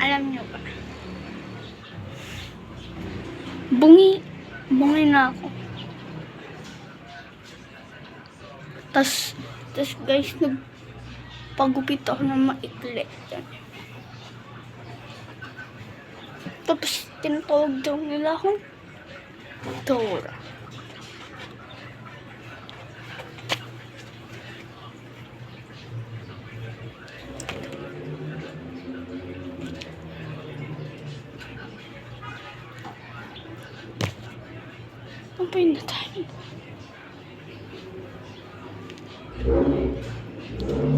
Alam nyo ba? Bungi na ako. Tas guys, nagpagupit ako ng maikli. Tapos, tinatawag daw nila akong Dora. Pampayin na tayo.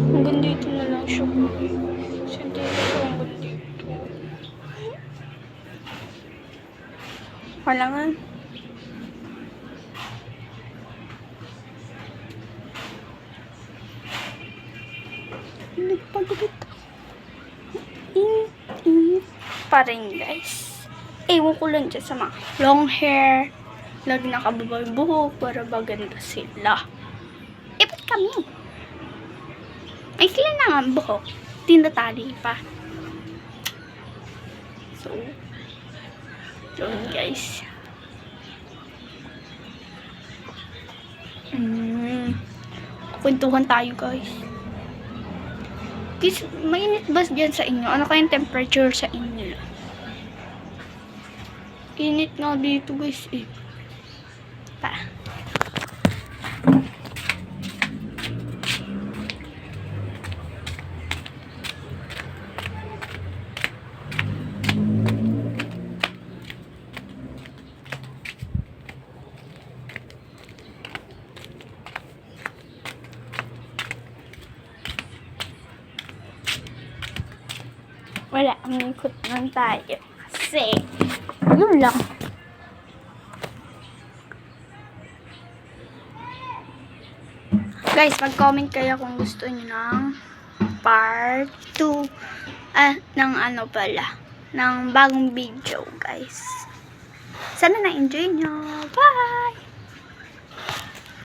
Hanggang dito na lang siya. Kasi dito hanggang dito. Walangan. Nagpagupit ako. Init pa rin, guys. Ewan ko lang dyan sa mga long hair. Lagi nakababa yung buhok para maganda sila. Ba't kami? Ay, sila na nga ang buhok. Tinatali pa. So, yun guys. Kwentuhan tayo guys. Guys, mainit ba dyan sa inyo? Ano kayang temperature sa inyo? Init nga dito guys eh. Pa. Wala, ang ikot lang tayo. Kasi, yun lang. Guys, mag-comment kayo kung gusto niyo ng part 2 ng ano pala, ng bagong video, guys. Sana na-enjoy nyo. Bye!